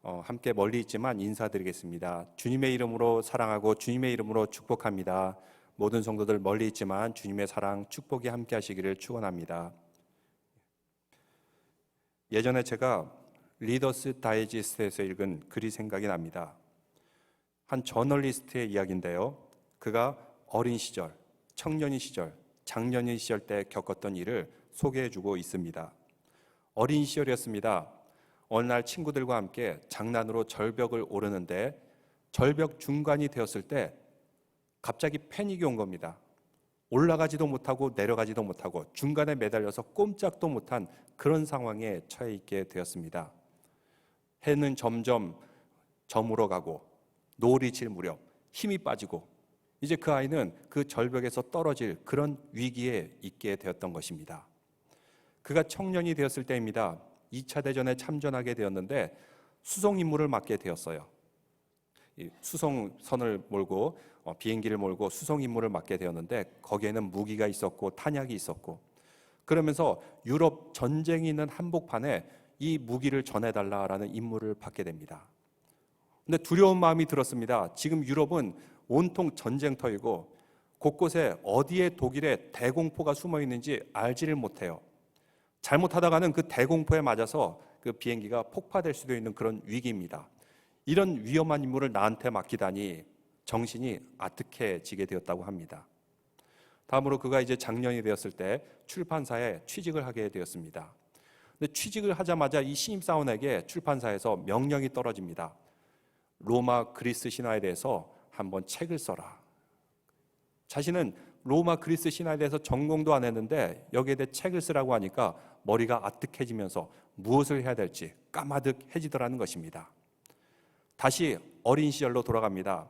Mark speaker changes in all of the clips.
Speaker 1: 함께 멀리 있지만 인사드리겠습니다. 주님의 이름으로 사랑하고 주님의 이름으로 축복합니다. 모든 성도들 멀리 있지만 주님의 사랑, 축복이 함께 하시기를 축원합니다. 예전에 제가 리더스 다이제스트에서 읽은 글이 생각이 납니다. 한 저널리스트의 이야기인데요. 그가 어린 시절, 청년인 시절, 장년인 시절 때 겪었던 일을 소개해주고 있습니다. 어린 시절이었습니다. 어느 날 친구들과 함께 장난으로 절벽을 오르는데 절벽 중간이 되었을 때 갑자기 패닉이 온 겁니다. 올라가지도 못하고 내려가지도 못하고 중간에 매달려서 꼼짝도 못한 그런 상황에 처해 있게 되었습니다. 해는 점점 저물어 가고 노을이 질 무렵 힘이 빠지고 이제 그 아이는 그 절벽에서 떨어질 그런 위기에 있게 되었던 것입니다. 그가 청년이 되었을 때입니다. 2차 대전에 참전하게 되었는데 수송 임무를 맡게 되었어요. 수송선을 몰고 비행기를 몰고 수송 임무를 맡게 되었는데 거기에는 무기가 있었고 탄약이 있었고 그러면서 유럽 전쟁이 있는 한복판에 이 무기를 전해달라라는 임무를 받게 됩니다. 근데 두려운 마음이 들었습니다. 지금 유럽은 온통 전쟁터이고 곳곳에 어디에 독일의 대공포가 숨어 있는지 알지를 못해요. 잘못하다가는 그 대공포에 맞아서 그 비행기가 폭파될 수도 있는 그런 위기입니다. 이런 위험한 임무를 나한테 맡기다니 정신이 아득해지게 되었다고 합니다. 다음으로 그가 이제 장년이 되었을 때 출판사에 취직을 하게 되었습니다. 근데 취직을 하자마자 이 신입사원에게 출판사에서 명령이 떨어집니다. 로마 그리스 신화에 대해서 한번 책을 써라. 자신은 로마 그리스 신화에 대해서 전공도 안 했는데 여기에 대해 책을 쓰라고 하니까 머리가 아득해지면서 무엇을 해야 될지 까마득해지더라는 것입니다. 다시 어린 시절로 돌아갑니다.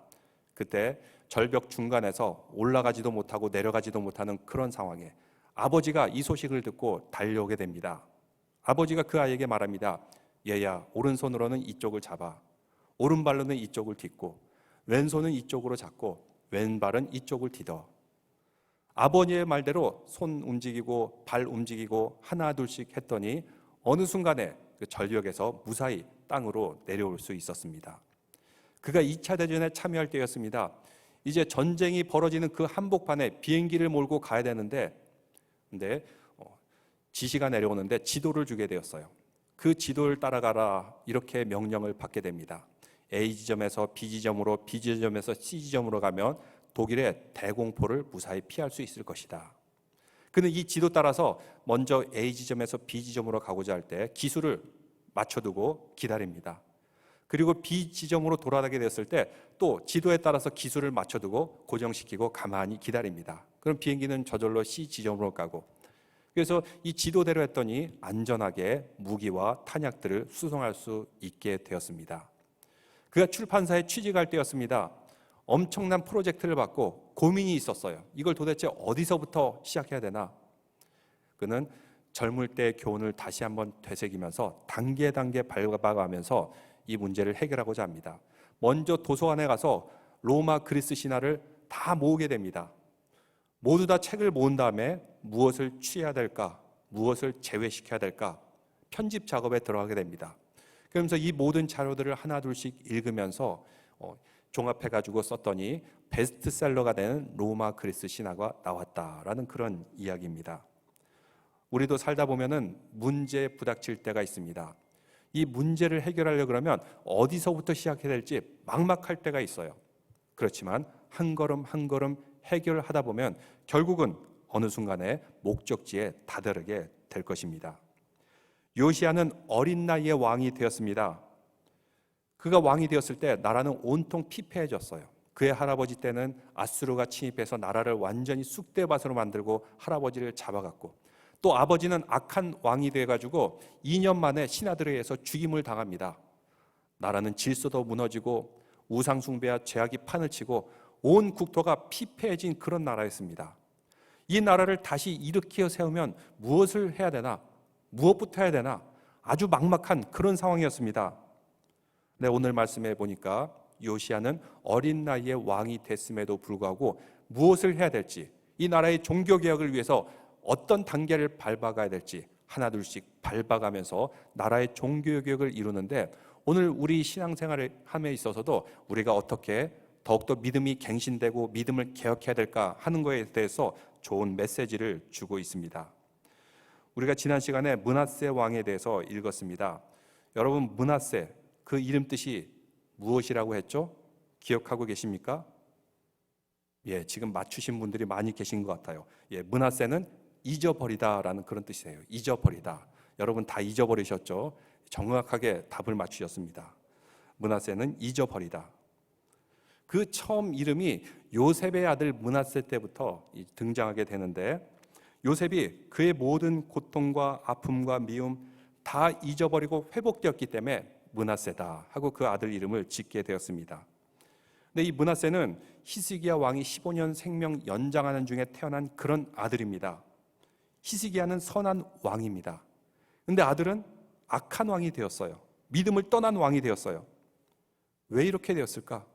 Speaker 1: 그때 절벽 중간에서 올라가지도 못하고 내려가지도 못하는 그런 상황에 아버지가 이 소식을 듣고 달려오게 됩니다. 아버지가 그 아이에게 말합니다. 얘야, 오른손으로는 이쪽을 잡아. 오른발로는 이쪽을 딛고 왼손은 이쪽으로 잡고 왼발은 이쪽을 디뎌. 아버지의 말대로 손 움직이고 발 움직이고 하나 둘씩 했더니 어느 순간에 그 절벽에서 무사히 땅으로 내려올 수 있었습니다. 그가 2차 대전에 참여할 때였습니다. 이제 전쟁이 벌어지는 그 한복판에 비행기를 몰고 가야 되는데 근데 지시가 내려오는데 지도를 주게 되었어요. 그 지도를 따라가라 이렇게 명령을 받게 됩니다. A 지점에서 B 지점으로 B 지점에서 C 지점으로 가면 독일의 대공포를 무사히 피할 수 있을 것이다. 그는 이 지도 따라서 먼저 A 지점에서 B 지점으로 가고자 할 때 기술을 맞춰두고 기다립니다. 그리고 B 지점으로 돌아가게 됐을 때 또 지도에 따라서 기술을 맞춰두고 고정시키고 가만히 기다립니다. 그럼 비행기는 저절로 C 지점으로 가고 그래서 이 지도대로 했더니 안전하게 무기와 탄약들을 수송할 수 있게 되었습니다. 그가 출판사에 취직할 때였습니다. 엄청난 프로젝트를 받고 고민이 있었어요. 이걸 도대체 어디서부터 시작해야 되나? 그는 젊을 때의 교훈을 다시 한번 되새기면서 단계 밟아가면서 이 문제를 해결하고자 합니다. 먼저 도서관에 가서 로마 그리스 신화를 다 모으게 됩니다. 모두 다 책을 모은 다음에 무엇을 취해야 될까? 무엇을 제외시켜야 될까? 편집 작업에 들어가게 됩니다. 그러면서 이 모든 자료들을 하나 둘씩 읽으면서 종합해가지고 썼더니 베스트셀러가 되는 로마 그리스 신화가 나왔다라는 그런 이야기입니다. 우리도 살다 보면은 문제에 부닥칠 때가 있습니다. 이 문제를 해결하려고 그러면 어디서부터 시작해야 될지 막막할 때가 있어요. 그렇지만 한 걸음 한 걸음 해결하다 보면 결국은 어느 순간에 목적지에 다다르게 될 것입니다. 요시야는 어린 나이에 왕이 되었습니다. 그가 왕이 되었을 때 나라는 온통 피폐해졌어요. 그의 할아버지 때는 아수르가 침입해서 나라를 완전히 쑥대밭으로 만들고 할아버지를 잡아갔고 또 아버지는 악한 왕이 돼가지고 2년 만에 신하들에 의해서 죽임을 당합니다. 나라는 질서도 무너지고 우상 숭배와 죄악이 판을 치고 온 국토가 피폐해진 그런 나라였습니다. 이 나라를 다시 일으켜 세우면 무엇을 해야 되나? 무엇부터 해야 되나? 아주 막막한 그런 상황이었습니다. 네, 오늘 말씀해 보니까 요시야는 어린 나이에 왕이 됐음에도 불구하고 무엇을 해야 될지 이 나라의 종교개혁을 위해서 어떤 단계를 밟아가야 될지 하나둘씩 밟아가면서 나라의 종교개혁을 이루는데 오늘 우리 신앙생활을 함에 있어서도 우리가 어떻게 더욱더 믿음이 갱신되고 믿음을 개혁해야 될까 하는 것에 대해서 좋은 메시지를 주고 있습니다. 우리가 지난 시간에 므낫세 왕에 대해서 읽었습니다. 여러분, 므낫세, 그 이름 뜻이 무엇이라고 했죠? 기억하고 계십니까? 예, 지금 맞추신 분들이 많이 계신 것 같아요. 예, 므낫세는 잊어버리다라는 그런 뜻이에요. 잊어버리다. 여러분 다 잊어버리셨죠? 정확하게 답을 맞추셨습니다. 므낫세는 잊어버리다. 그 처음 이름이 요셉의 아들 므낫세 때부터 등장하게 되는데, 요셉이 그의 모든 고통과 아픔과 미움 다 잊어버리고 회복되었기 때문에 므낫세다 하고 그 아들 이름을 짓게 되었습니다. 근데 이 므낫세는 히스기야 왕이 15년 생명 연장하는 중에 태어난 그런 아들입니다. 히스기야는 선한 왕입니다. 근데 아들은 악한 왕이 되었어요. 믿음을 떠난 왕이 되었어요. 왜 이렇게 되었을까?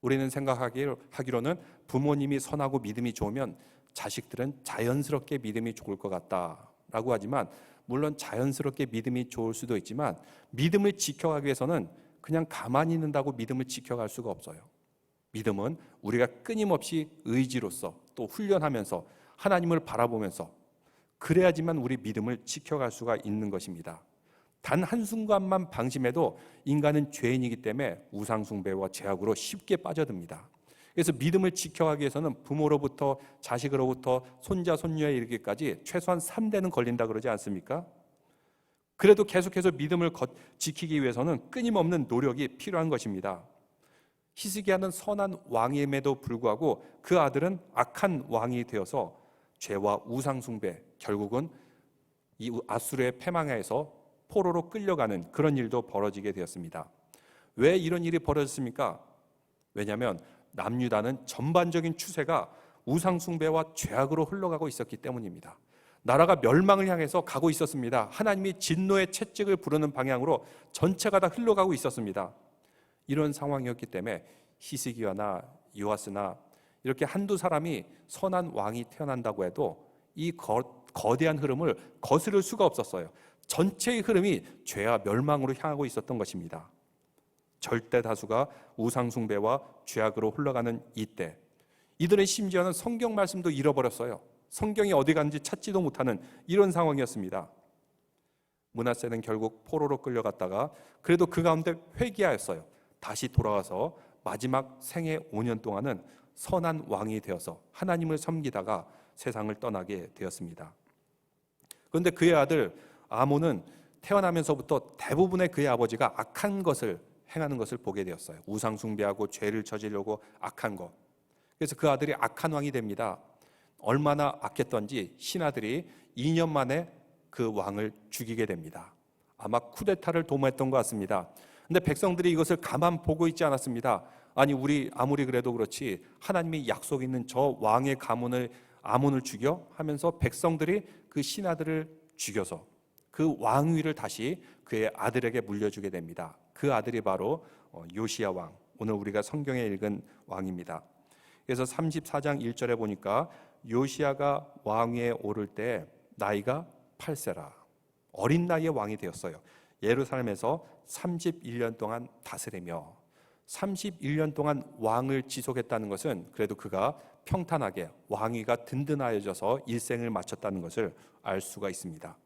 Speaker 1: 우리는 생각하기로는 부모님이 선하고 믿음이 좋으면 자식들은 자연스럽게 믿음이 좋을 것 같다라고 하지만, 물론 자연스럽게 믿음이 좋을 수도 있지만 믿음을 지켜가기 위해서는 그냥 가만히 있는다고 믿음을 지켜갈 수가 없어요. 믿음은 우리가 끊임없이 의지로서 또 훈련하면서 하나님을 바라보면서 그래야지만 우리 믿음을 지켜갈 수가 있는 것입니다. 단 한순간만 방심해도 인간은 죄인이기 때문에 우상숭배와 죄악으로 쉽게 빠져듭니다. 그래서 믿음을 지켜가기 위해서는 부모로부터 자식으로부터 손자 손녀에 이르기까지 최소한 3대는 걸린다 그러지 않습니까? 그래도 계속해서 믿음을 지키기 위해서는 끊임없는 노력이 필요한 것입니다. 히스기야는 선한 왕임에도 불구하고 그 아들은 악한 왕이 되어서 죄와 우상숭배, 결국은 이 아수르의 패망하에서 포로로 끌려가는 그런 일도 벌어지게 되었습니다. 왜 이런 일이 벌어졌습니까? 왜냐하면 남유다는 전반적인 추세가 우상숭배와 죄악으로 흘러가고 있었기 때문입니다. 나라가 멸망을 향해서 가고 있었습니다. 하나님이 진노의 채찍을 부르는 방향으로 전체가 다 흘러가고 있었습니다. 이런 상황이었기 때문에 히스기야나 요아스나 이렇게 한두 사람이 선한 왕이 태어난다고 해도 이 거대한 흐름을 거스를 수가 없었어요. 전체의 흐름이 죄와 멸망으로 향하고 있었던 것입니다. 절대 다수가 우상숭배와 죄악으로 흘러가는 이때, 이들은 심지어는 성경 말씀도 잃어버렸어요. 성경이 어디 갔는지 찾지도 못하는 이런 상황이었습니다. 므낫세는 결국 포로로 끌려갔다가 그래도 그 가운데 회개하였어요. 다시 돌아와서 마지막 생애 5년 동안은 선한 왕이 되어서 하나님을 섬기다가 세상을 떠나게 되었습니다. 그런데 그의 아들 아몬은 태어나면서부터 대부분의 그의 아버지가 악한 것을 행하는 것을 보게 되었어요. 우상숭배하고 죄를 저지르려고 악한 것. 그래서 그 아들이 악한 왕이 됩니다. 얼마나 악했던지 신하들이 2년 만에 그 왕을 죽이게 됩니다. 아마 쿠데타를 도모했던 것 같습니다. 근데 백성들이 이것을 가만 보고 있지 않았습니다. 아니, 우리 아무리 그래도 그렇지 하나님이 약속 있는 저 왕의 가문을 아몬을 죽여 하면서 백성들이 그 신하들을 죽여서 그 왕위를 다시 그의 아들에게 물려주게 됩니다. 그 아들이 바로 요시야 왕, 오늘 우리가 성경에 읽은 왕입니다. 그래서 34장 1절에 보니까 요시야가 왕위에 오를 때 나이가 8세라, 어린 나이에 왕이 되었어요. 예루살렘에서 31년 동안 다스리며 31년 동안 왕을 지속했다는 것은 그래도 그가 평탄하게 왕위가 든든하여져서 일생을 마쳤다는 것을 알 수가 있습니다.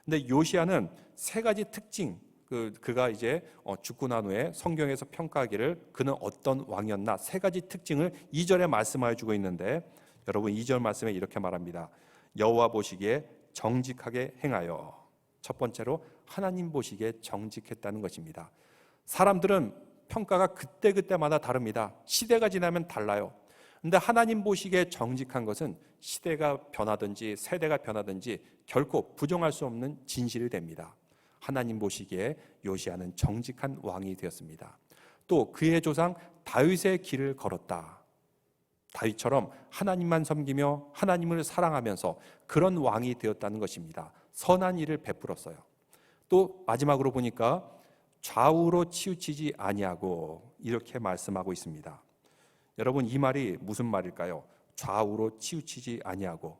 Speaker 1: 근데 요시야는 세 가지 특징, 그가 이제 죽고 난 후에 성경에서 평가하기를 그는 어떤 왕이었나 세 가지 특징을 2절에 말씀하여 주고 있는데, 여러분 2절 말씀에 이렇게 말합니다. 여호와 보시기에 정직하게 행하여. 첫 번째로 하나님 보시기에 정직했다는 것입니다. 사람들은 평가가 그때그때마다 다릅니다. 시대가 지나면 달라요. 근데 하나님 보시기에 정직한 것은 시대가 변하든지 세대가 변하든지 결코 부정할 수 없는 진실이 됩니다. 하나님 보시기에 요시야는 정직한 왕이 되었습니다. 또 그의 조상 다윗의 길을 걸었다. 다윗처럼 하나님만 섬기며 하나님을 사랑하면서 그런 왕이 되었다는 것입니다. 선한 일을 베풀었어요. 또 마지막으로 보니까 좌우로 치우치지 아니하고 이렇게 말씀하고 있습니다. 여러분, 이 말이 무슨 말일까요? 좌우로 치우치지 아니하고.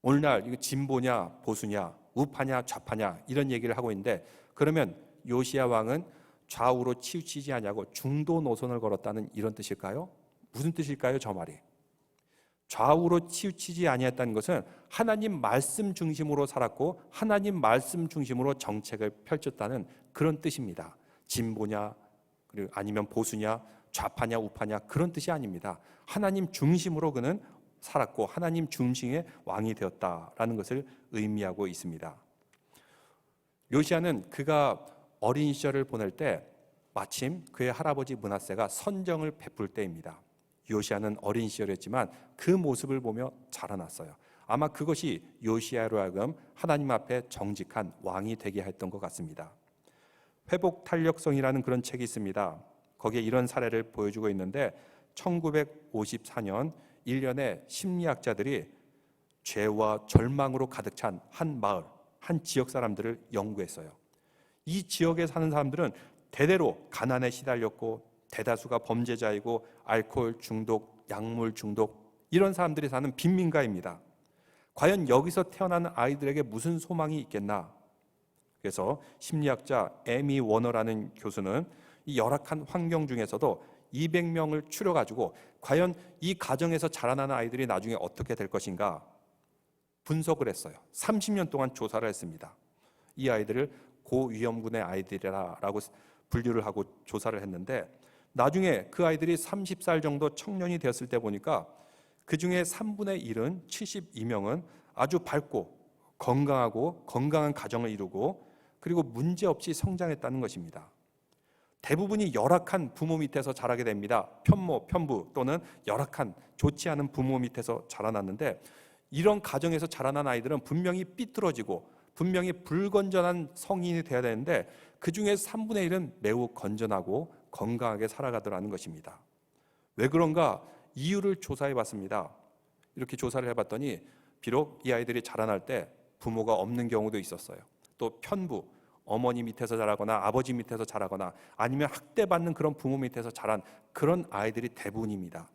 Speaker 1: 오늘날 이거 진보냐 보수냐 우파냐 좌파냐 이런 얘기를 하고 있는데, 그러면 요시야 왕은 좌우로 치우치지 아니하고 중도 노선을 걸었다는 이런 뜻일까요? 무슨 뜻일까요, 저 말이? 좌우로 치우치지 아니했다는 것은 하나님 말씀 중심으로 살았고 하나님 말씀 중심으로 정책을 펼쳤다는 그런 뜻입니다. 진보냐 그리고 아니면 보수냐 좌파냐 우파냐 그런 뜻이 아닙니다. 하나님 중심으로 그는 살았고 하나님 중심의 왕이 되었다라는 것을 의미하고 있습니다. 요시야는 그가 어린 시절을 보낼 때 마침 그의 할아버지 므낫세가 선정을 베풀 때입니다. 요시야는 어린 시절이었지만 그 모습을 보며 자라났어요. 아마 그것이 요시야로 하여금 하나님 앞에 정직한 왕이 되게 했던 것 같습니다. 회복 탄력성이라는 그런 책이 있습니다. 거기에 이런 사례를 보여주고 있는데 1954년 일련의 심리학자들이 죄와 절망으로 가득 찬 한 마을, 한 지역 사람들을 연구했어요. 이 지역에 사는 사람들은 대대로 가난에 시달렸고 대다수가 범죄자이고 알코올 중독, 약물 중독 이런 사람들이 사는 빈민가입니다. 과연 여기서 태어나는 아이들에게 무슨 소망이 있겠나? 그래서 심리학자 에미 워너라는 교수는 이 열악한 환경 중에서도 200명을 추려가지고 과연 이 가정에서 자라나는 아이들이 나중에 어떻게 될 것인가 분석을 했어요. 30년 동안 조사를 했습니다. 이 아이들을 고위험군의 아이들이라고 분류를 하고 조사를 했는데 나중에 그 아이들이 30살 정도 청년이 되었을 때 보니까 그 중에 3분의 1은 72명은 아주 밝고 건강하고 건강한 가정을 이루고 그리고 문제없이 성장했다는 것입니다. 대부분이 열악한 부모 밑에서 자라게 됩니다. 편모, 편부 또는 열악한 좋지 않은 부모 밑에서 자라났는데 이런 가정에서 자라난 아이들은 분명히 삐뚤어지고 분명히 불건전한 성인이 되어야 되는데 그 중에 3분의 1은 매우 건전하고 건강하게 살아가더라는 것입니다. 왜 그런가? 이유를 조사해 봤습니다. 이렇게 조사를 해봤더니 비록 이 아이들이 자라날 때 부모가 없는 경우도 있었어요. 또 편부, 어머니 밑에서 자라거나 아버지 밑에서 자라거나 아니면 학대받는 그런 부모 밑에서 자란 그런 아이들이 대부분입니다.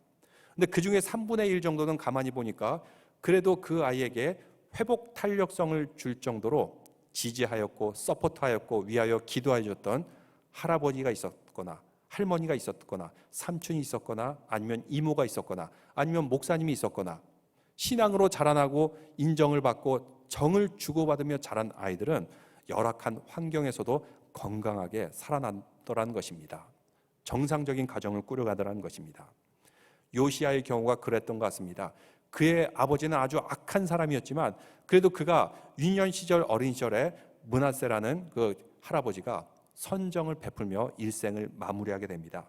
Speaker 1: 근데 그 중에 3분의 1 정도는 가만히 보니까 그래도 그 아이에게 회복 탄력성을 줄 정도로 지지하였고 서포트하였고 위하여 기도해줬던 할아버지가 있었거나 할머니가 있었거나 삼촌이 있었거나 아니면 이모가 있었거나 아니면 목사님이 있었거나 신앙으로 자라나고 인정을 받고 정을 주고받으며 자란 아이들은 열악한 환경에서도 건강하게 살아났더라는 것입니다. 정상적인 가정을 꾸려가더라는 것입니다. 요시야의 경우가 그랬던 것 같습니다. 그의 아버지는 아주 악한 사람이었지만 그래도 그가 유년 시절 어린 시절에 므낫세라는 그 할아버지가 선정을 베풀며 일생을 마무리하게 됩니다.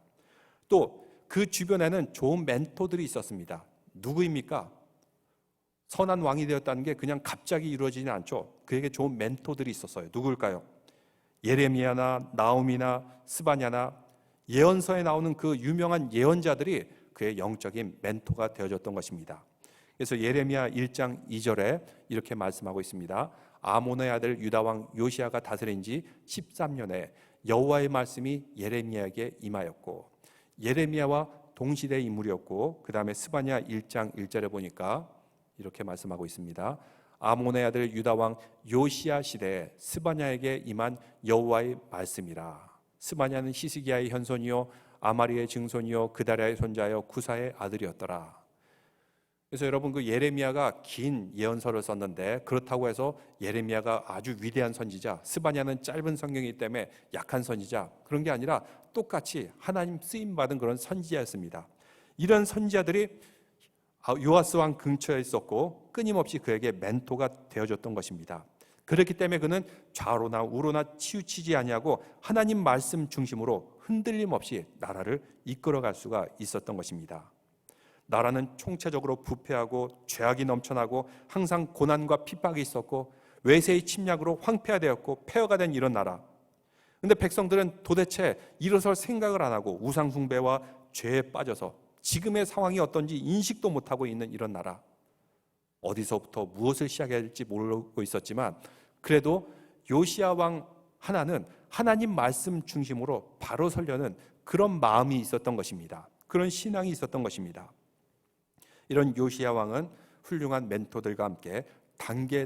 Speaker 1: 또 그 주변에는 좋은 멘토들이 있었습니다. 누구입니까? 선한 왕이 되었다는 게 그냥 갑자기 이루어지지 않죠. 그에게 좋은 멘토들이 있었어요. 누굴까요? 예레미야나 나홈이나 스바냐나 예언서에 나오는 그 유명한 예언자들이 그의 영적인 멘토가 되어줬던 것입니다. 그래서 예레미야 1장 2절에 이렇게 말씀하고 있습니다. 아몬의 아들 유다왕 요시야가 다스린 지 13년에 여호와의 말씀이 예레미야에게 임하였고 예레미야와 동시대의 인물이었고 그 다음에 스바냐 1장 1절에 보니까 이렇게 말씀하고 있습니다. 아몬의 아들 유다왕 요시야 시대에 스바냐에게 임한 여호와의 말씀이라. 스바냐는 히스기야의 현손이요 아마리의 증손이요 그다랴의 손자요 구사의 아들이었더라. 그래서 여러분 그 예레미야가 긴 예언서를 썼는데 그렇다고 해서 예레미야가 아주 위대한 선지자, 스바냐는 짧은 성경이기 때문에 약한 선지자 그런 게 아니라 똑같이 하나님 쓰임 받은 그런 선지자였습니다. 이런 선지자들이 요아스 왕 근처에 있었고 끊임없이 그에게 멘토가 되어줬던 것입니다. 그렇기 때문에 그는 좌로나 우로나 치우치지 아니하고 하나님 말씀 중심으로 흔들림 없이 나라를 이끌어갈 수가 있었던 것입니다. 나라는 총체적으로 부패하고 죄악이 넘쳐나고 항상 고난과 핍박이 있었고 외세의 침략으로 황폐화되었고 폐허가 된 이런 나라. 그런데 백성들은 도대체 일어설 생각을 안 하고 우상 숭배와 죄에 빠져서 지금의 상황이 어떤지 인식도 못하고 있는 이런 나라. 어디서부터 무엇을 시작해야 할지 모르고 있었지만 그래도 요시야 왕 하나는 하나님 말씀 중심으로 바로 서려는 그런 마음이 있었던 것입니다. 그런 신앙이 있었던 것입니다. 이런 요시야 왕은 훌륭한 멘토들과 함께 단계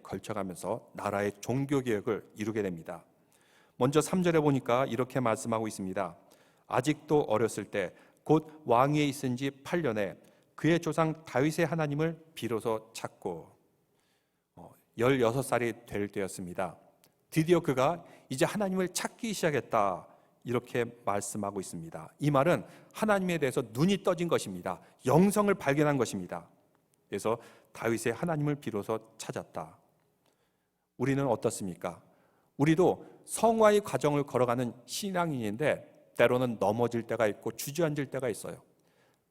Speaker 1: 걸쳐가면서 나라의 종교개혁을 이루게 됩니다. 먼저 3절에 보니까 이렇게 말씀하고 있습니다. 아직도 어렸을 때 곧 왕위에 있은 지 8년에 그의 조상 다윗의 하나님을 비로소 찾고 16살이 될 때였습니다. 드디어 그가 이제 하나님을 찾기 시작했다, 이렇게 말씀하고 있습니다. 이 말은 하나님에 대해서 눈이 떠진 것입니다. 영성을 발견한 것입니다. 그래서 다윗의 하나님을 비로소 찾았다. 우리는 어떻습니까? 우리도 성화의 과정을 걸어가는 신앙인인데 때로는 넘어질 때가 있고 주저앉을 때가 있어요.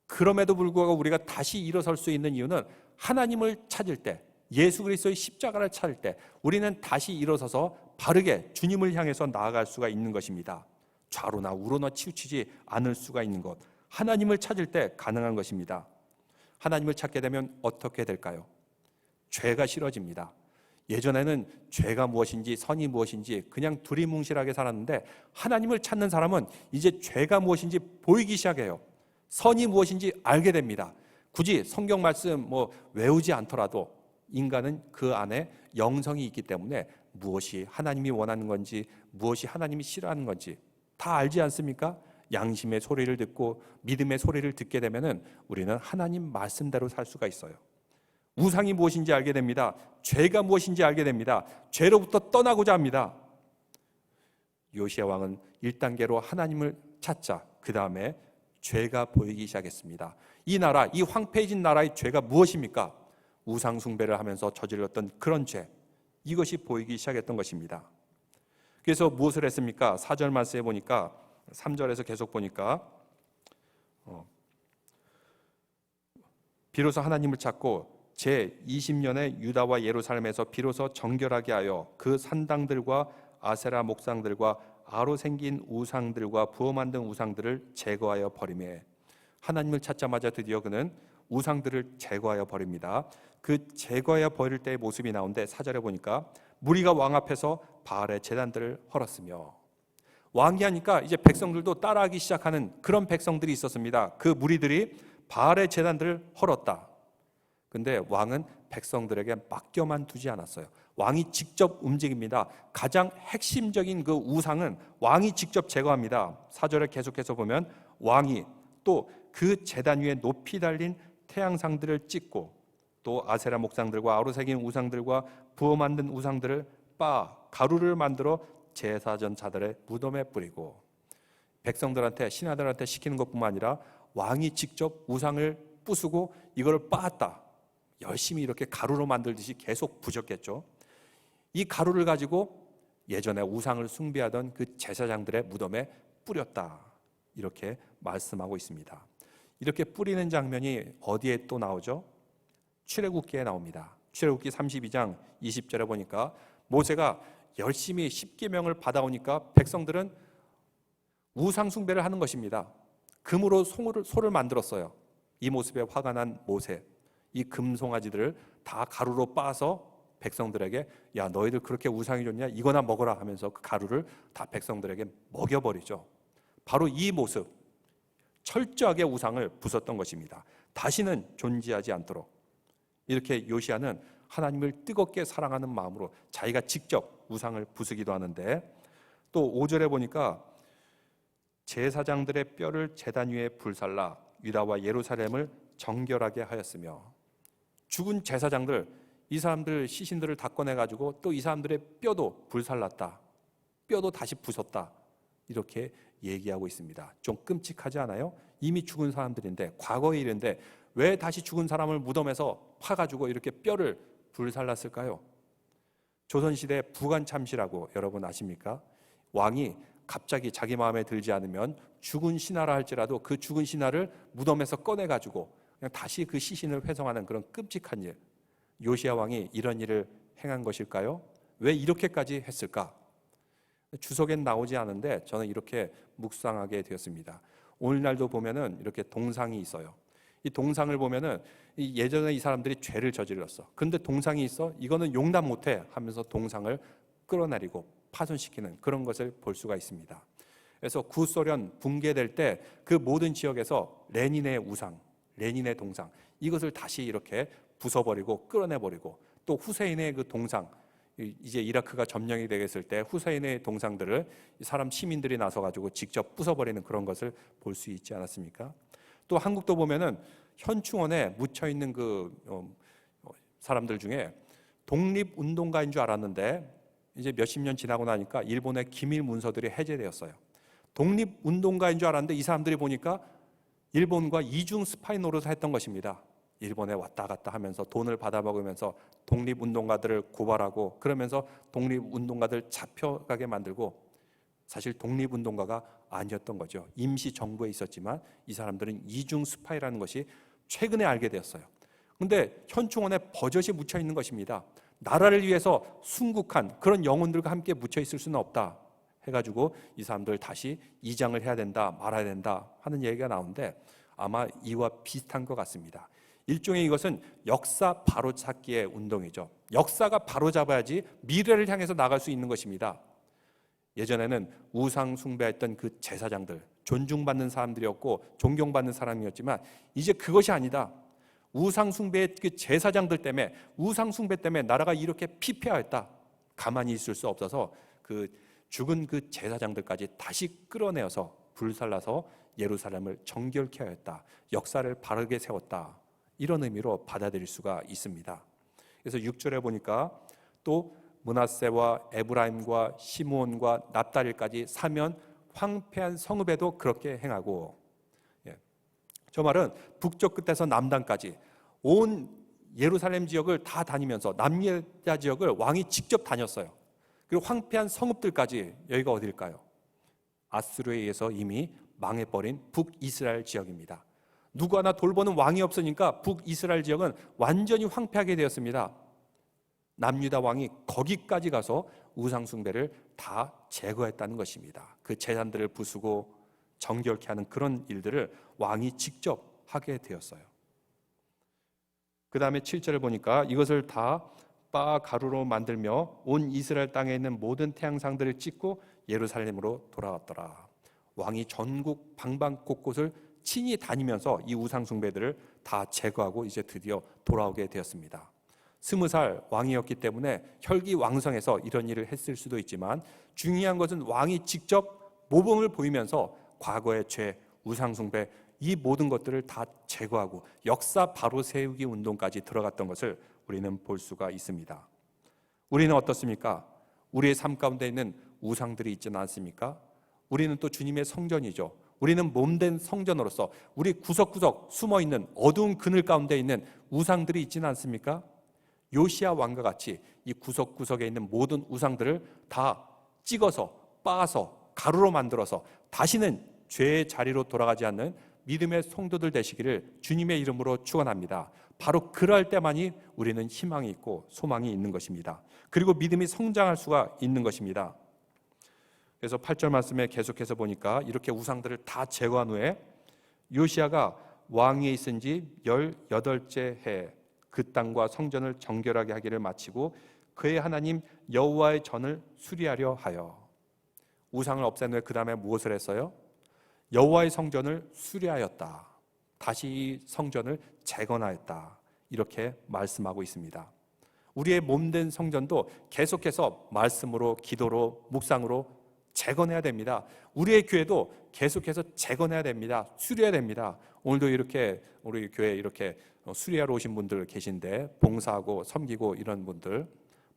Speaker 1: 그럼에도 불구하고 우리가 다시 일어설 수 있는 이유는 하나님을 찾을 때, 예수 그리스도의 십자가를 찾을 때 우리는 다시 일어서서 바르게 주님을 향해서 나아갈 수가 있는 것입니다. 좌로나 우로나 치우치지 않을 수가 있는 것, 하나님을 찾을 때 가능한 것입니다. 하나님을 찾게 되면 어떻게 될까요? 죄가 싫어집니다. 예전에는 죄가 무엇인지 선이 무엇인지 그냥 두리뭉실하게 살았는데 하나님을 찾는 사람은 이제 죄가 무엇인지 보이기 시작해요. 선이 무엇인지 알게 됩니다. 굳이 성경 말씀 외우지 않더라도 인간은 그 안에 영성이 있기 때문에 무엇이 하나님이 원하는 건지, 무엇이 하나님이 싫어하는 건지 다 알지 않습니까? 양심의 소리를 듣고 믿음의 소리를 듣게 되면은 우리는 하나님 말씀대로 살 수가 있어요. 우상이 무엇인지 알게 됩니다. 죄가 무엇인지 알게 됩니다. 죄로부터 떠나고자 합니다. 요시야 왕은 1단계로 하나님을 찾자, 그 다음에 죄가 보이기 시작했습니다. 이 나라, 이 황폐해진 나라의 죄가 무엇입니까? 우상 숭배를 하면서 저질렀던 그런 죄, 이것이 보이기 시작했던 것입니다. 그래서 무엇을 했습니까? 4절 말씀에 보니까, 3절에서 계속 보니까 비로소 하나님을 찾고 제20년에 유다와 예루살렘에서 비로소 정결하게 하여 그 산당들과 아세라 목상들과 아로 생긴 우상들과 부어 만든 우상들을 제거하여 버리매. 하나님을 찾자마자 드디어 그는 우상들을 제거하여 버립니다. 그 제거하여 버릴 때의 모습이 나오는데 4절에 보니까 무리가 왕 앞에서 바알의 제단들을 헐었으며, 왕이 하니까 이제 백성들도 따라하기 시작하는 그런 백성들이 있었습니다. 그 무리들이 바알의 제단들을 헐었다. 근데 왕은 백성들에게 맡겨만 두지 않았어요. 왕이 직접 움직입니다. 가장 핵심적인 그 우상은 왕이 직접 제거합니다. 4절에 계속해서 보면 왕이 또 그 제단 위에 높이 달린 태양상들을 찍고 또 아세라 목상들과 아로 새긴 우상들과 부어 만든 우상들을 가루를 만들어 제사전 자들의 무덤에 뿌리고, 백성들한테, 신하들한테 시키는 것뿐만 아니라 왕이 직접 우상을 부수고 이걸 빻았다. 열심히 이렇게 가루로 만들듯이 계속 부셨겠죠. 이 가루를 가지고 예전에 우상을 숭배하던 그 제사장들의 무덤에 뿌렸다, 이렇게 말씀하고 있습니다. 이렇게 뿌리는 장면이 어디에 또 나오죠? 출애굽기에 나옵니다. 출애굽기 32장 20절에 보니까 모세가 열심히 십계명을 받아오니까 백성들은 우상 숭배를 하는 것입니다. 금으로 소를 만들었어요. 이 모습에 화가 난 모세, 이 금송아지들을 다 가루로 빻아서 백성들에게, 야, 너희들 그렇게 우상이 좋냐? 이거나 먹어라 하면서 그 가루를 다 백성들에게 먹여버리죠. 바로 이 모습, 철저하게 우상을 부쉈던 것입니다. 다시는 존재하지 않도록. 이렇게 요시야는 하나님을 뜨겁게 사랑하는 마음으로 자기가 직접 우상을 부수기도 하는데, 또 5절에 보니까 제사장들의 뼈를 제단 위에 불살라 유다와 예루살렘을 정결하게 하였으며, 죽은 제사장들, 이 사람들 시신들을 다 꺼내가지고 또 이 사람들의 뼈도 불살랐다, 뼈도 다시 부쉈다, 이렇게 얘기하고 있습니다. 좀 끔찍하지 않아요? 이미 죽은 사람들인데, 과거의 일인데 왜 다시 죽은 사람을 무덤에서 파가지고 이렇게 뼈를 불살랐을까요? 조선시대 부관참시라고 여러분 아십니까? 왕이 갑자기 자기 마음에 들지 않으면 죽은 신하라 할지라도 그 죽은 신하를 무덤에서 꺼내가지고 그냥 다시 그 시신을 회성하는 그런 끔찍한 일, 요시야 왕이 이런 일을 행한 것일까요? 왜 이렇게까지 했을까? 주석엔 나오지 않은데 저는 이렇게 묵상하게 되었습니다. 오늘날도 보면은 이렇게 동상이 있어요. 이 동상을 보면은 예전에 이 사람들이 죄를 저질렀어. 근데 동상이 있어? 이거는 용납 못해 하면서 동상을 끌어내리고 파손시키는 그런 것을 볼 수가 있습니다. 그래서 구소련 붕괴될 때 그 모든 지역에서 레닌의 우상, 레닌의 동상, 이것을 다시 이렇게 부숴버리고 끌어내버리고, 또 후세인의 그 동상, 이제 이라크가 점령이 되겠을 때 후세인의 동상들을 사람 시민들이 나서 가지고 직접 부숴버리는 그런 것을 볼 수 있지 않았습니까? 또 한국도 보면은 현충원에 묻혀 있는 그 사람들 중에 독립운동가인 줄 알았는데 이제 몇십 년 지나고 나니까 일본의 기밀 문서들이 해제되었어요. 독립운동가인 줄 알았는데 이 사람들이 보니까 일본과 이중 스파이 노릇을 했던 것입니다. 일본에 왔다 갔다 하면서 돈을 받아먹으면서 독립운동가들을 고발하고 그러면서 독립운동가들 잡혀가게 만들고, 사실 독립운동가가 아니었던 거죠. 임시 정부에 있었지만 이 사람들은 이중 스파이라는 것이 최근에 알게 되었어요. 그런데 현충원에 버젓이 묻혀 있는 것입니다. 나라를 위해서 순국한 그런 영혼들과 함께 묻혀 있을 수는 없다 해가지고 이 사람들 다시 이장을 해야 된다 말아야 된다 하는 얘기가 나오는데, 아마 이와 비슷한 것 같습니다. 일종의 이것은 역사 바로잡기의 운동이죠. 역사가 바로잡아야지 미래를 향해서 나갈 수 있는 것입니다. 예전에는 우상 숭배했던 그 제사장들, 존중받는 사람들이었고 존경받는 사람이었지만 이제 그것이 아니다. 우상 숭배의 그 제사장들 때문에, 우상 숭배 때문에 나라가 이렇게 피폐하였다. 가만히 있을 수 없어서 그 죽은 그 제사장들까지 다시 끌어내어서 불살라서 예루살렘을 정결케 하였다. 역사를 바르게 세웠다. 이런 의미로 받아들일 수가 있습니다. 그래서 6절에 보니까 또 므낫세와 에브라임과 시므온과 납달리까지 사면 황폐한 성읍에도 그렇게 행하고, 저 말은 북쪽 끝에서 남단까지 온 예루살렘 지역을 다 다니면서 남유다 지역을 왕이 직접 다녔어요. 그리고 황폐한 성읍들까지, 여기가 어딜까요? 아수르에 의해서 이미 망해버린 북이스라엘 지역입니다. 누구 하나 돌보는 왕이 없으니까 북이스라엘 지역은 완전히 황폐하게 되었습니다. 남유다 왕이 거기까지 가서 우상 숭배를 다 제거했다는 것입니다. 그 제단들을 부수고 정결케 하는 그런 일들을 왕이 직접 하게 되었어요. 그 다음에 7절을 보니까 이것을 다 바 가루로 만들며 온 이스라엘 땅에 있는 모든 태양상들을 찍고 예루살렘으로 돌아왔더라. 왕이 전국 방방 곳곳을 친히 다니면서 이 우상 숭배들을 다 제거하고 이제 드디어 돌아오게 되었습니다. 20살 왕이었기 때문에 혈기왕성해서 이런 일을 했을 수도 있지만, 중요한 것은 왕이 직접 모범을 보이면서 과거의 죄, 우상 숭배 이 모든 것들을 다 제거하고 역사 바로 세우기 운동까지 들어갔던 것을 우리는 볼 수가 있습니다. 우리는 어떻습니까? 우리의 삶 가운데 있는 우상들이 있지는 않습니까? 우리는 또 주님의 성전이죠. 우리는 몸된 성전으로서 우리 구석구석 숨어있는 어두운 그늘 가운데 있는 우상들이 있지는 않습니까? 요시야 왕과 같이 이 구석구석에 있는 모든 우상들을 다 찍어서 빻아서 가루로 만들어서 다시는 죄의 자리로 돌아가지 않는 믿음의 성도들 되시기를 주님의 이름으로 축원합니다. 바로 그럴 때만이 우리는 희망이 있고 소망이 있는 것입니다. 그리고 믿음이 성장할 수가 있는 것입니다. 그래서 8절 말씀에 계속해서 보니까 이렇게 우상들을 다 제거한 후에 요시야가 왕위에 있은 지 18째 해 그 땅과 성전을 정결하게 하기를 마치고 그의 하나님 여호와의 전을 수리하려 하여, 우상을 없앤 후에 그 다음에 무엇을 했어요? 여호와의 성전을 수리하였다. 다시 이 성전을 재건하였다. 이렇게 말씀하고 있습니다. 우리의 몸된 성전도 계속해서 말씀으로, 기도로, 묵상으로 재건해야 됩니다. 우리의 교회도 계속해서 재건해야 됩니다. 수리해야 됩니다. 오늘도 이렇게 우리 교회에 이렇게 수리하러 오신 분들 계신데, 봉사하고 섬기고 이런 분들,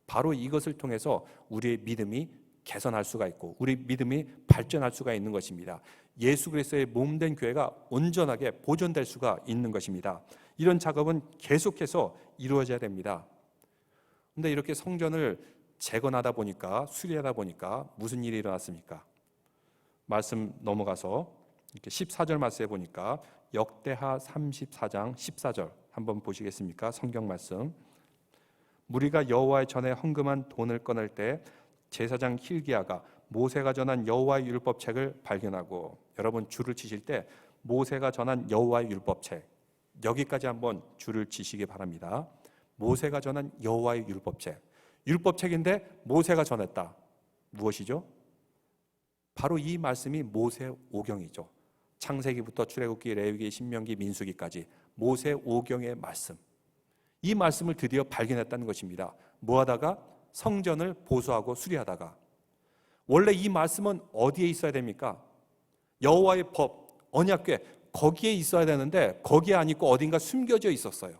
Speaker 1: 바로 이것을 통해서 우리의 믿음이 개선할 수가 있고 우리 믿음이 발전할 수가 있는 것입니다. 예수 그리스도의 몸된 교회가 온전하게 보존될 수가 있는 것입니다. 이런 작업은 계속해서 이루어져야 됩니다. 그런데 이렇게 성전을 재건하다 보니까, 수리하다 보니까 무슨 일이 일어났습니까? 말씀 넘어가서 이렇게 14절 말씀에 보니까 역대하 34장 14절 한번 보시겠습니까? 성경 말씀. 무리가 여호와의 전에 헌금한 돈을 꺼낼 때 제사장 힐기야가 모세가 전한 여호와의 율법책을 발견하고, 여러분 줄을 치실 때 모세가 전한 여호와의 율법책, 여기까지 한번 줄을 치시기 바랍니다. 모세가 전한 여호와의 율법책, 율법책인데 모세가 전했다. 무엇이죠? 바로 이 말씀이 모세 오경이죠. 창세기부터 출애굽기, 레위기, 신명기, 민수기까지 모세 오경의 말씀, 이 말씀을 드디어 발견했다는 것입니다. 뭐 하다가? 성전을 보수하고 수리하다가, 원래 이 말씀은 어디에 있어야 됩니까? 여호와의 법, 언약궤, 거기에 있어야 되는데 거기에 안 있고 어딘가 숨겨져 있었어요.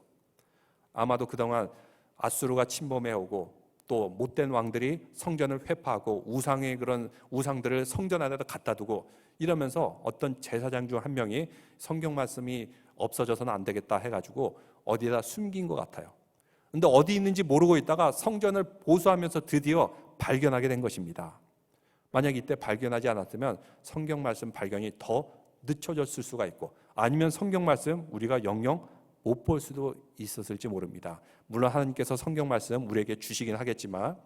Speaker 1: 아마도 그동안 아수르가 침범해 오고 또 못된 왕들이 성전을 회파하고 우상의 그런 우상들을 성전 안에다 갖다 두고 이러면서 어떤 제사장 중 한 명이 성경 말씀이 없어져서는 안 되겠다 해가지고 어디에다 숨긴 것 같아요. 근데 어디 있는지 모르고 있다가 성전을 보수하면서 드디어 발견하게 된 것입니다. 만약 이때 발견하지 않았으면 성경 말씀 발견이 더 늦춰졌을 수가 있고, 아니면 성경 말씀 우리가 영영 못 볼 수도 있었을지 모릅니다. 물론 하나님께서 성경 말씀 우리에게 주시긴 하겠지만,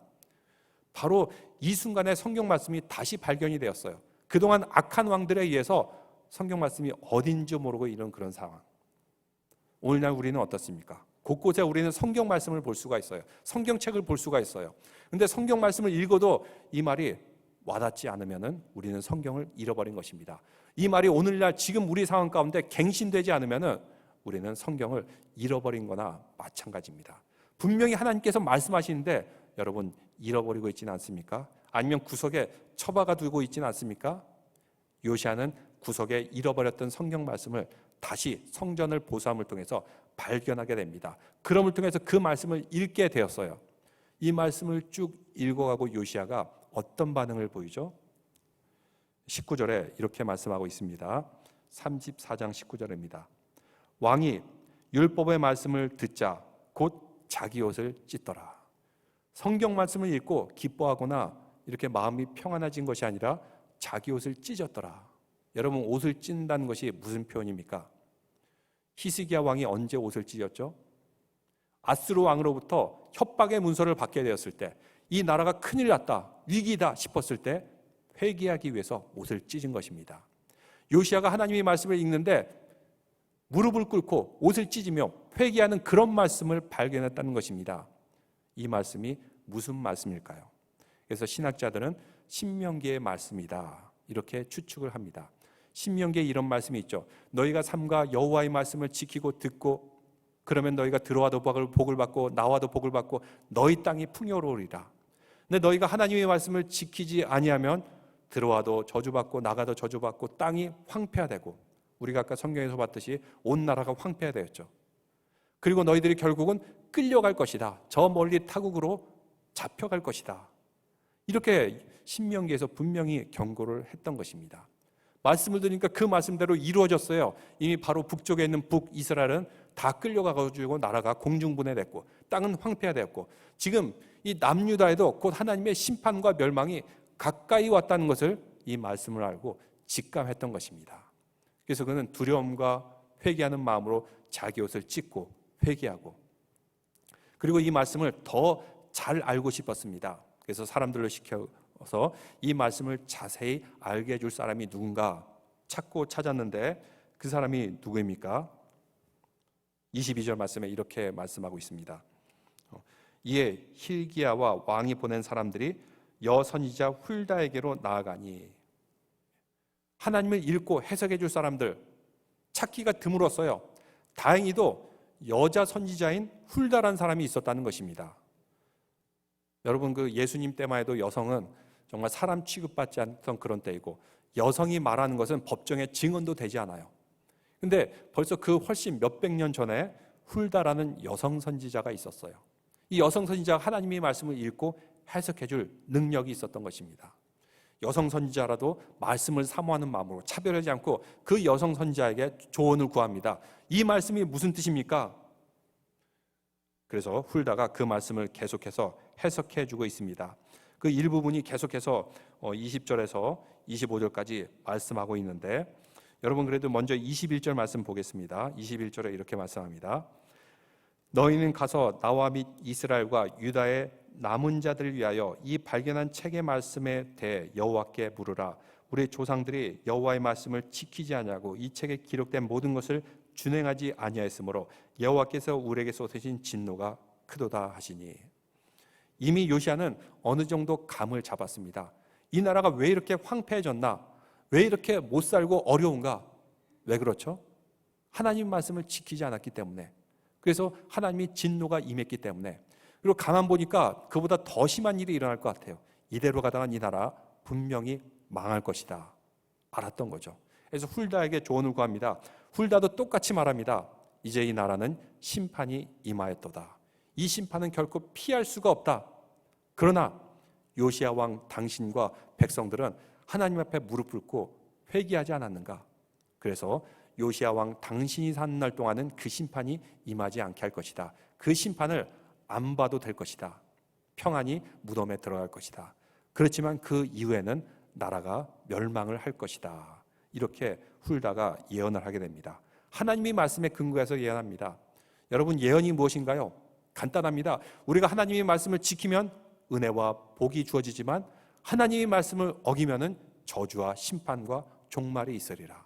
Speaker 1: 바로 이 순간에 성경 말씀이 다시 발견이 되었어요. 그동안 악한 왕들에 의해서 성경 말씀이 어딘지 모르고 이런 그런 상황. 오늘날 우리는 어떻습니까? 곳곳에 우리는 성경 말씀을 볼 수가 있어요. 성경책을 볼 수가 있어요. 근데 성경 말씀을 읽어도 이 말이 와닿지 않으면 우리는 성경을 잃어버린 것입니다. 이 말이 오늘날 지금 우리 상황 가운데 갱신되지 않으면 우리는 성경을 잃어버린 거나 마찬가지입니다. 분명히 하나님께서 말씀하시는데 여러분 잃어버리고 있지는 않습니까? 아니면 구석에 처박아 두고 있지는 않습니까? 요시야는 구석에 잃어버렸던 성경 말씀을 다시 성전을 보수함을 통해서 발견하게 됩니다. 그럼을 통해서 그 말씀을 읽게 되었어요. 이 말씀을 쭉 읽어가고 요시야가 어떤 반응을 보이죠? 19절에 이렇게 말씀하고 있습니다. 34장 19절입니다. 왕이 율법의 말씀을 듣자 곧 자기 옷을 찢더라. 성경 말씀을 읽고 기뻐하거나 이렇게 마음이 평안해진 것이 아니라 자기 옷을 찢었더라. 여러분, 옷을 찢는다는 것이 무슨 표현입니까? 히스기야 왕이 언제 옷을 찢었죠? 아스루 왕으로부터 협박의 문서를 받게 되었을 때, 이 나라가 큰일 났다, 위기다 싶었을 때 회개하기 위해서 옷을 찢은 것입니다. 요시야가 하나님의 말씀을 읽는데 무릎을 꿇고 옷을 찢으며 회개하는 그런 말씀을 발견했다는 것입니다. 이 말씀이 무슨 말씀일까요? 그래서 신학자들은 신명기의 말씀이다 이렇게 추측을 합니다. 신명기에 이런 말씀이 있죠. 너희가 삼가 여호와의 말씀을 지키고 듣고 그러면 너희가 들어와도 복을 받고 나와도 복을 받고 너희 땅이 풍요로우리라. 근데 너희가 하나님의 말씀을 지키지 아니하면 들어와도 저주받고 나가도 저주받고 땅이 황폐화되고, 우리가 아까 성경에서 봤듯이 온 나라가 황폐화되었죠. 그리고 너희들이 결국은 끌려갈 것이다. 저 멀리 타국으로 잡혀갈 것이다. 이렇게 신명기에서 분명히 경고를 했던 것입니다. 말씀을 들으니까 그 말씀대로 이루어졌어요. 이미 바로 북쪽에 있는 북이스라엘은 다 끌려가가지고 나라가 공중분해됐고 땅은 황폐화되었고, 지금 이 남유다에도 곧 하나님의 심판과 멸망이 가까이 왔다는 것을 이 말씀을 알고 직감했던 것입니다. 그래서 그는 두려움과 회개하는 마음으로 자기 옷을 찢고 회개하고, 그리고 이 말씀을 더 잘 알고 싶었습니다. 그래서 사람들을 시켜서 이 말씀을 자세히 알게 해줄 사람이 누군가 찾고 찾았는데, 그 사람이 누구입니까? 22절 말씀에 이렇게 말씀하고 있습니다. 이에 hil기야와 왕이 보낸 사람들이 여선지자 훌다에게로 나아가니, 하나님을 읽고 해석해 줄 사람들 찾기가 드물었어요. 다행히도 여자 선지자인 훌다라는 사람이 있었다는 것입니다. 여러분, 그 예수님 때만 해도 여성은 정말 사람 취급받지 않던 그런 때이고, 여성이 말하는 것은 법정에 증언도 되지 않아요. 근데 벌써 그 훨씬 몇백 년 전에 훌다라는 여성 선지자가 있었어요. 이 여성 선지자가 하나님의 말씀을 읽고 해석해 줄 능력이 있었던 것입니다. 여성 선지자라도 말씀을 사모하는 마음으로 차별하지 않고 그 여성 선지자에게 조언을 구합니다. 이 말씀이 무슨 뜻입니까? 그래서 훌다가 그 말씀을 계속해서 해석해 주고 있습니다. 그 일부분이 계속해서 20절에서 25절까지 말씀하고 있는데, 여러분 그래도 먼저 21절 말씀 보겠습니다. 21절에 이렇게 말씀합니다. 너희는 가서 나와 및 이스라엘과 유다의 남은 자들을 위하여 이 발견한 책의 말씀에 대해 여호와께 물으라. 우리 조상들이 여호와의 말씀을 지키지 아니하고 이 책에 기록된 모든 것을 준행하지 아니하였으므로 여호와께서 우리에게 쏟으신 진노가 크도다 하시니. 이미 요시야는 어느 정도 감을 잡았습니다. 이 나라가 왜 이렇게 황폐해졌나? 왜 이렇게 못 살고 어려운가? 왜 그렇죠? 하나님 말씀을 지키지 않았기 때문에, 그래서 하나님이 진노가 임했기 때문에, 그리고 가만 보니까 그보다 더 심한 일이 일어날 것 같아요. 이대로 가다간 이 나라 분명히 망할 것이다. 알았던 거죠. 그래서 훌다에게 조언을 구합니다. 훌다도 똑같이 말합니다. 이제 이 나라는 심판이 임하였도다. 이 심판은 결코 피할 수가 없다. 그러나 요시야 왕 당신과 백성들은 하나님 앞에 무릎 꿇고 회개하지 않았는가? 그래서 요시야 왕 당신이 사는 날 동안은 그 심판이 임하지 않게 할 것이다. 그 심판을 안 봐도 될 것이다. 평안히 무덤에 들어갈 것이다. 그렇지만 그 이후에는 나라가 멸망을 할 것이다. 이렇게 훌다가 예언을 하게 됩니다. 하나님이 말씀에 근거해서 예언합니다. 여러분, 예언이 무엇인가요? 간단합니다. 우리가 하나님의 말씀을 지키면 은혜와 복이 주어지지만 하나님의 말씀을 어기면은 저주와 심판과 종말이 있으리라.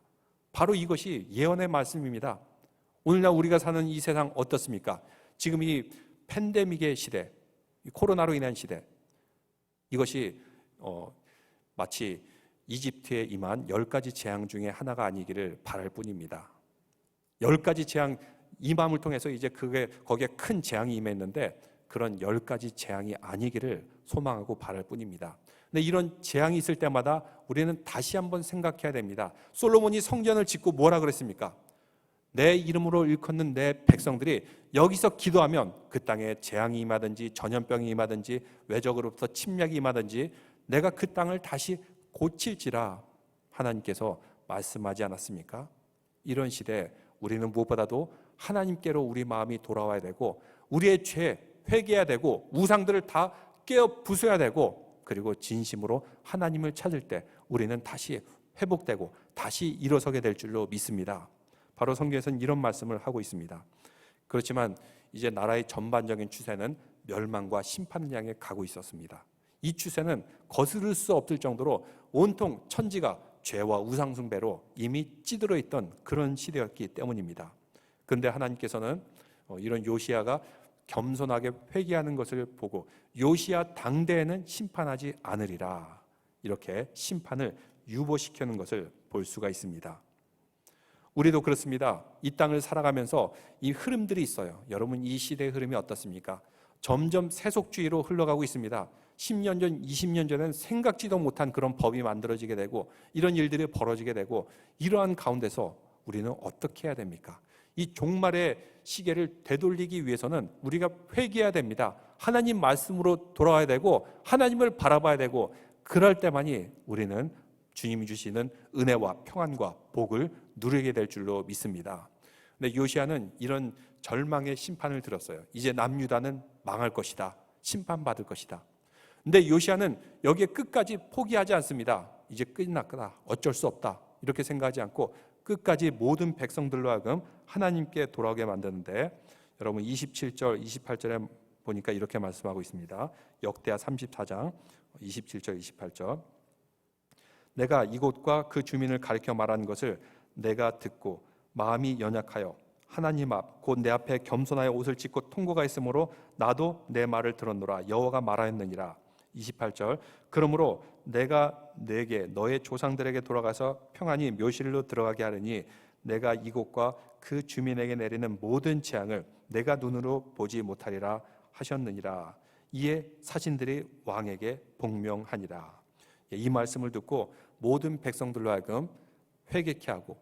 Speaker 1: 바로 이것이 예언의 말씀입니다. 오늘날 우리가 사는 이 세상 어떻습니까? 지금 이 팬데믹의 시대, 이 코로나로 인한 시대, 이것이 마치 이집트에 임한 10가지 재앙 중에 하나가 아니기를 바랄 뿐입니다. 10가지 재앙 임함을 통해서 이제 거기에 큰 재앙이 임했는데 그런 10가지 재앙이 아니기를 소망하고 바랄 뿐입니다. 근데 이런 재앙이 있을 때마다 우리는 다시 한번 생각해야 됩니다. 솔로몬이 성전을 짓고 뭐라 그랬습니까? 내 이름으로 일컫는 내 백성들이 여기서 기도하면 그 땅에 재앙이 임하든지 전염병이 임하든지 외적으로부터 침략이 임하든지 내가 그 땅을 다시 고칠지라 하나님께서 말씀하지 않았습니까? 이런 시대에 우리는 무엇보다도 하나님께로 우리 마음이 돌아와야 되고 우리의 죄 회개해야 되고 우상들을 다 깨어 부숴야 되고 그리고 진심으로 하나님을 찾을 때 우리는 다시 회복되고 다시 일어서게 될 줄로 믿습니다. 바로 성경에서는 이런 말씀을 하고 있습니다. 그렇지만 이제 나라의 전반적인 추세는 멸망과 심판을 향해 가고 있었습니다. 이 추세는 거스를 수 없을 정도로 온통 천지가 죄와 우상숭배로 이미 찌들어 있던 그런 시대였기 때문입니다. 그런데 하나님께서는 이런 요시야가 겸손하게 회개하는 것을 보고 요시야 당대에는 심판하지 않으리라, 이렇게 심판을 유보시키는 것을 볼 수가 있습니다. 우리도 그렇습니다. 이 땅을 살아가면서 이 흐름들이 있어요. 여러분, 이 시대의 흐름이 어떻습니까? 점점 세속주의로 흘러가고 있습니다. 10년 전, 20년 전엔 생각지도 못한 그런 법이 만들어지게 되고 이런 일들이 벌어지게 되고 이러한 가운데서 우리는 어떻게 해야 됩니까? 이 종말의 시계를 되돌리기 위해서는 우리가 회개해야 됩니다. 하나님 말씀으로 돌아와야 되고 하나님을 바라봐야 되고 그럴 때만이 우리는 주님이 주시는 은혜와 평안과 복을 누리게 될 줄로 믿습니다. 근데 요시야는 이런 절망의 심판을 들었어요. 이제 남유다는 망할 것이다. 심판받을 것이다. 근데 요시야는 여기에 끝까지 포기하지 않습니다. 이제 끝났구나. 어쩔 수 없다. 이렇게 생각하지 않고 끝까지 모든 백성들로 하여금 하나님께 돌아오게 만드는데 여러분 27절, 28절에 보니까 이렇게 말씀하고 있습니다. 역대하 34장 27절, 28절. 내가 이곳과 그 주민을 가리켜 말하는 것을 내가 듣고 마음이 연약하여 하나님 앞 곧 내 앞에 겸손하여 옷을 찢고 통고가 있으므로 나도 내 말을 들었노라. 여호와가 말하였느니라. 28절. 그러므로 내가 내게 너의 조상들에게 돌아가서 평안히 묘실로 들어가게 하느니 내가 이곳과 그 주민에게 내리는 모든 재앙을 내가 눈으로 보지 못하리라 하셨느니라. 이에 사신들이 왕에게 복명하니라. 이 말씀을 듣고 모든 백성들로 하여금 회개케 하고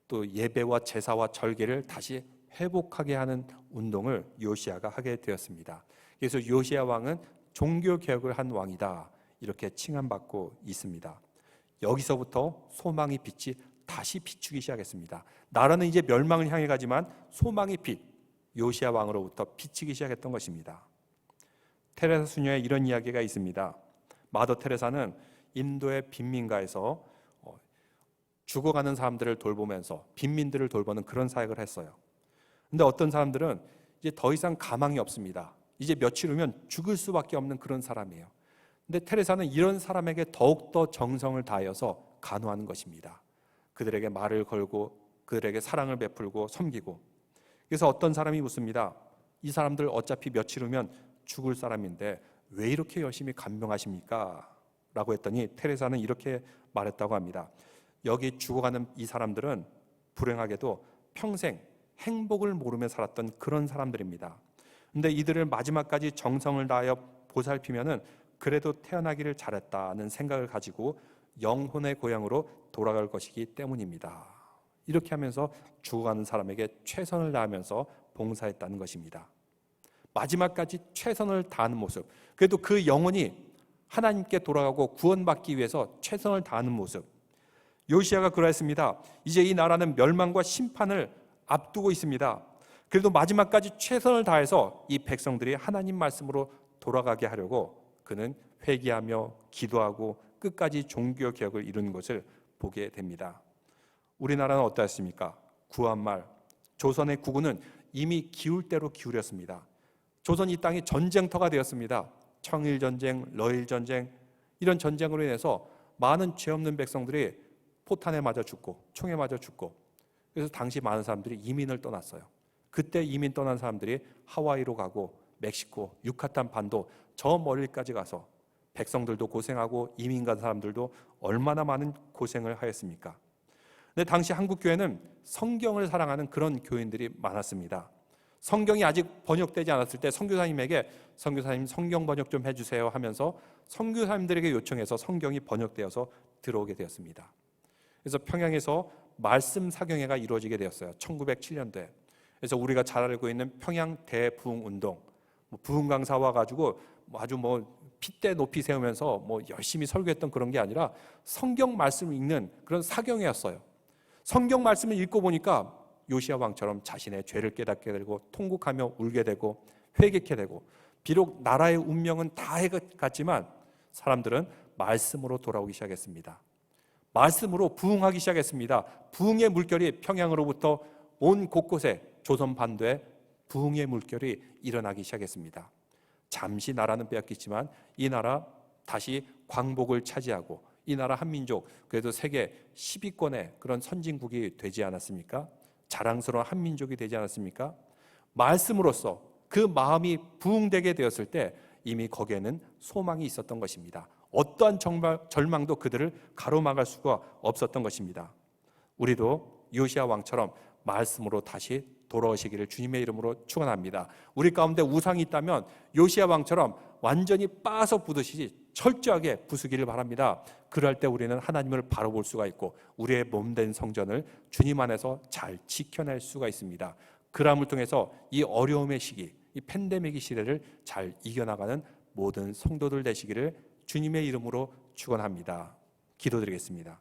Speaker 1: 또 예배와 제사와 절개를 다시 회복하게 하는 운동을 요시야가 하게 되었습니다. 그래서 요시야 왕은 종교 개혁을 한 왕이다, 이렇게 칭함받고 있습니다. 여기서부터 소망의 빛이 다시 비추기 시작했습니다. 나라는 이제 멸망을 향해 가지만 소망의 빛, 요시야 왕으로부터 비치기 시작했던 것입니다. 테레사 수녀의 이런 이야기가 있습니다. 마더 테레사는 인도의 빈민가에서 죽어가는 사람들을 돌보면서 빈민들을 돌보는 그런 사역을 했어요. 근데 어떤 사람들은 이제 더 이상 가망이 없습니다. 이제 며칠 후면 죽을 수밖에 없는 그런 사람이에요. 근데 테레사는 이런 사람에게 더욱더 정성을 다하여서 간호하는 것입니다. 그들에게 말을 걸고 그들에게 사랑을 베풀고 섬기고. 그래서 어떤 사람이 묻습니다. 이 사람들 어차피 며칠 후면 죽을 사람인데 왜 이렇게 열심히 간병하십니까? 라고 했더니 테레사는 이렇게 말했다고 합니다. 여기 죽어가는 이 사람들은 불행하게도 평생 행복을 모르며 살았던 그런 사람들입니다. 근데 이들을 마지막까지 정성을 다하여 보살피면은 그래도 태어나기를 잘했다는 생각을 가지고 영혼의 고향으로 돌아갈 것이기 때문입니다. 이렇게 하면서 죽어가는 사람에게 최선을 다하면서 봉사했다는 것입니다. 마지막까지 최선을 다하는 모습, 그래도 그 영혼이 하나님께 돌아가고 구원받기 위해서 최선을 다하는 모습. 요시야가 그러했습니다. 이제 이 나라는 멸망과 심판을 앞두고 있습니다. 그래도 마지막까지 최선을 다해서 이 백성들이 하나님 말씀으로 돌아가게 하려고 그는 회개하며 기도하고 끝까지 종교 개혁을 이루는 것을 보게 됩니다. 우리나라는 어떠했습니까? 구한말 조선의 국군은 이미 기울 대로 기울였습니다. 조선 이 땅이 전쟁터가 되었습니다. 청일전쟁, 러일전쟁, 이런 전쟁으로 인해서 많은 죄 없는 백성들이 포탄에 맞아 죽고 총에 맞아 죽고, 그래서 당시 많은 사람들이 이민을 떠났어요. 그때 이민 떠난 사람들이 하와이로 가고 멕시코, 유카탄 반도 저 멀리까지 가서 백성들도 고생하고 이민 간 사람들도 얼마나 많은 고생을 하였습니까? 근데 당시 한국 교회는 성경을 사랑하는 그런 교인들이 많았습니다. 성경이 아직 번역되지 않았을 때 선교사님에게 선교사님 성경 번역 좀 해주세요 하면서 선교사님들에게 요청해서 성경이 번역되어서 들어오게 되었습니다. 그래서 평양에서 말씀 사경회가 이루어지게 되었어요. 1907년도에. 그래서 우리가 잘 알고 있는 평양 대부흥 운동, 부흥 강사 와가지고 아주 핏대 높이 세우면서 열심히 설교했던 그런 게 아니라 성경 말씀을 읽는 그런 사경회였어요. 성경 말씀을 읽고 보니까 요시야 왕처럼 자신의 죄를 깨닫게 되고 통곡하며 울게 되고 회개케 되고, 비록 나라의 운명은 다 해갔지만 사람들은 말씀으로 돌아오기 시작했습니다. 말씀으로 부흥하기 시작했습니다. 부흥의 물결이 평양으로부터 온 곳곳에 조선 반도에 부흥의 물결이 일어나기 시작했습니다. 잠시 나라는 빼앗겼지만 이 나라 다시 광복을 차지하고 이 나라 한민족 그래도 세계 10위권의 그런 선진국이 되지 않았습니까? 자랑스러운 한민족이 되지 않았습니까? 말씀으로써 그 마음이 부흥되게 되었을 때 이미 거기에는 소망이 있었던 것입니다. 어떠한 절망도 그들을 가로막을 수가 없었던 것입니다. 우리도 요시야 왕처럼 말씀으로 다시 돌아오시기를 주님의 이름으로 축원합니다. 우리 가운데 우상이 있다면 요시야 왕처럼 완전히 빠서 부듯이 철저하게 부수기를 바랍니다. 그럴 때 우리는 하나님을 바로 볼 수가 있고 우리의 몸된 성전을 주님 안에서 잘 지켜낼 수가 있습니다. 그람을 통해서 이 어려움의 시기, 이 팬데믹의 시대를 잘 이겨나가는 모든 성도들 되시기를 주님의 이름으로 축원합니다. 기도드리겠습니다.